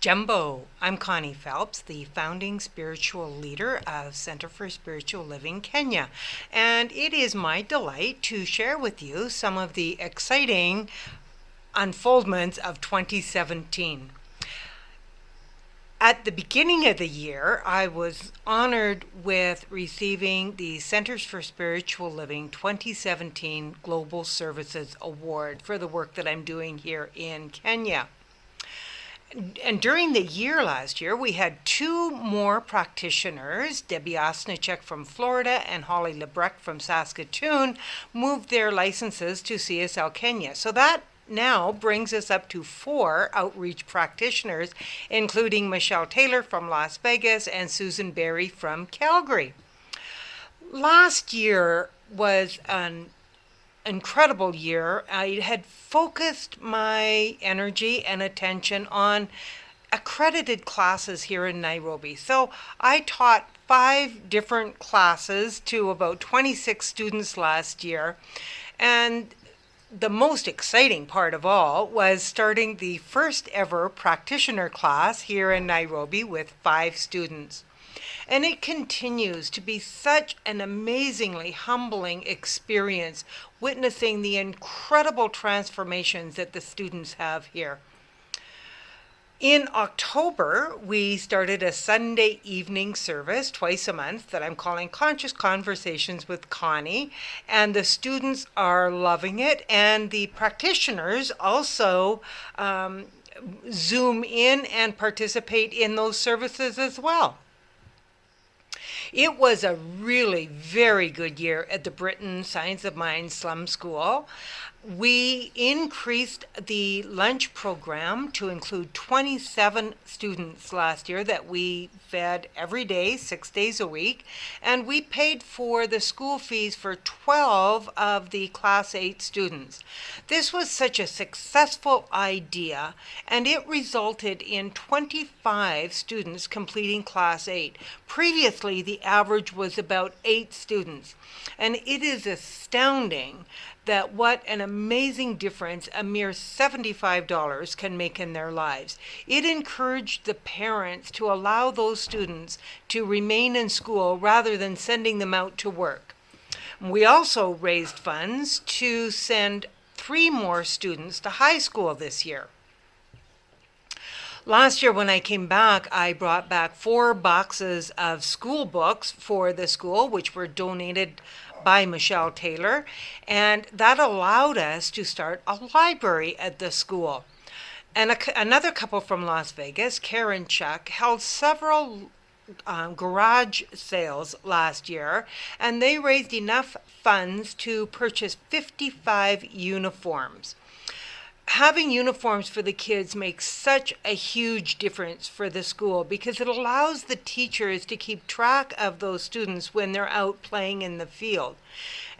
Jumbo, I'm Connie Phelps, the founding spiritual leader of Center for Spiritual Living Kenya, and it is my delight to share with you some of the exciting unfoldments of 2017. At the beginning of the year, I was honored with receiving the Centers for Spiritual Living 2017 Global Services Award for the work that I'm doing here in Kenya. And during the year last year, we had two more practitioners, Debbie Osnichek from Florida and Holly Lebrecht from Saskatoon, moved their licenses to CSL Kenya. So that now brings us up to 4 outreach practitioners, including Michelle Taylor from Las Vegas and Susan Berry from Calgary. Last year was an incredible year. I had focused my energy and attention on accredited classes here in Nairobi. So I taught 5 different classes to about 26 students last year. And the most exciting part of all was starting the first ever practitioner class here in Nairobi with 5 students. And it continues to be such an amazingly humbling experience witnessing the incredible transformations that the students have here. In October, we started a Sunday evening service twice a month that I'm calling Conscious Conversations with Connie, and the students are loving it, and the practitioners also Zoom in and participate in those services as well. It was a really very good year at the Britain Science of Mind Slum School. We increased the lunch program to include 27 students last year that we fed every day, 6 days a week, and we paid for the school fees for 12 of the Class 8 students. This was such a successful idea, and it resulted in 25 students completing Class 8. Previously, the average was about 8 students, and it is astounding that what an amazing difference a mere $75 can make in their lives. It encouraged the parents to allow those students to remain in school rather than sending them out to work. We also raised funds to send 3 more students to high school this year. Last year when I came back, I brought back 4 boxes of school books for the school, which were donated by Michelle Taylor, and that allowed us to start a library at the school. And another couple from Las Vegas, Karen Chuck, held several garage sales last year, and they raised enough funds to purchase 55 uniforms. Having uniforms for the kids makes such a huge difference for the school because it allows the teachers to keep track of those students when they're out playing in the field.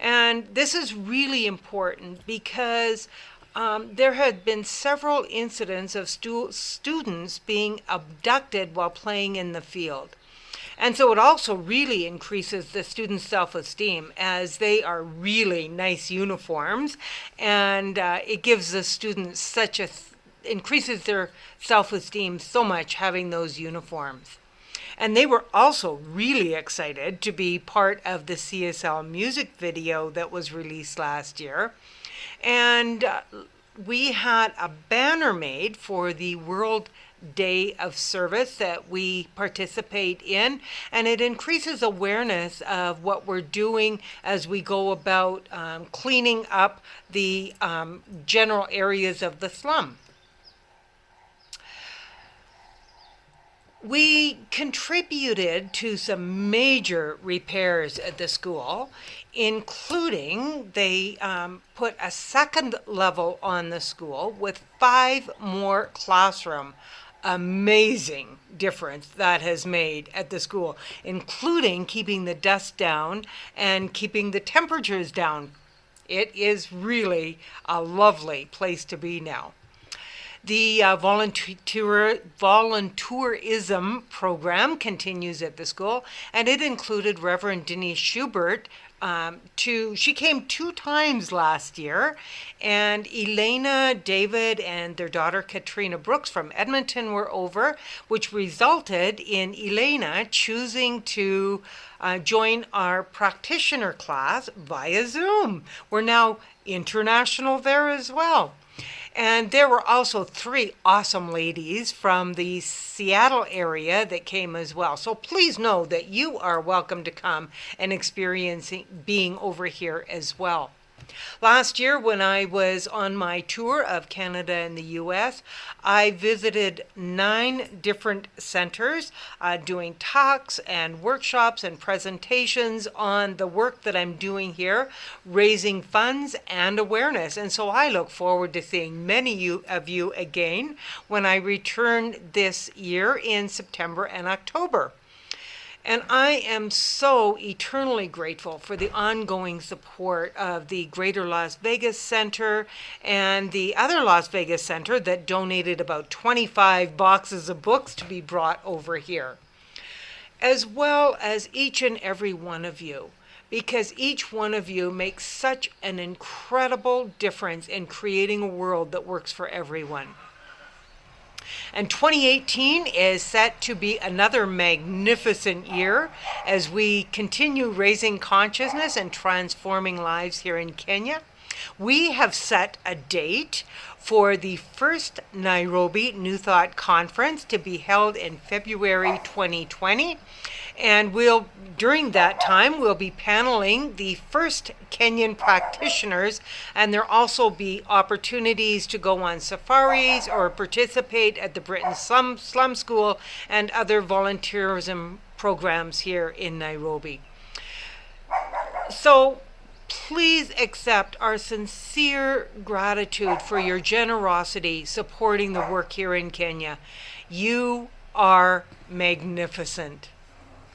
And this is really important because there had been several incidents of students being abducted while playing in the field. And so it also really increases the students' self-esteem as they are really nice uniforms, and it gives the students increases their self-esteem so much having those uniforms. And they were also really excited to be part of the CSL music video that was released last year. And we had a banner made for the World Day of Service that we participate in, and it increases awareness of what we're doing as we go about cleaning up the general areas of the slum. We contributed to some major repairs at the school, including they put a second level on the school with 5 more classrooms. Amazing difference that has made at the school, including keeping the dust down and keeping the temperatures down. It is really a lovely place to be now. The volunteerism program continues at the school, and it included Reverend Denise Schubert. She came 2 times last year, and Elena, David, and their daughter Katrina Brooks from Edmonton were over, which resulted in Elena choosing to join our practitioner class via Zoom. We're now international there as well. And there were also 3 awesome ladies from the Seattle area that came as well. So please know that you are welcome to come and experience being over here as well. Last year, when I was on my tour of Canada and the US, I visited 9 different centers doing talks and workshops and presentations on the work that I'm doing here, raising funds and awareness. And so I look forward to seeing many of you again when I return this year in September and October. And I am so eternally grateful for the ongoing support of the Greater Las Vegas Center and the other Las Vegas Center that donated about 25 boxes of books to be brought over here, as well as each and every one of you, because each one of you makes such an incredible difference in creating a world that works for everyone. And 2018 is set to be another magnificent year as we continue raising consciousness and transforming lives here in Kenya. We have set a date for the first Nairobi New Thought Conference to be held in February 2020. And during that time, we'll be paneling the first Kenyan practitioners, and there'll also be opportunities to go on safaris or participate at the Britain Slum School and other volunteerism programs here in Nairobi. So please accept our sincere gratitude for your generosity supporting the work here in Kenya. You are magnificent.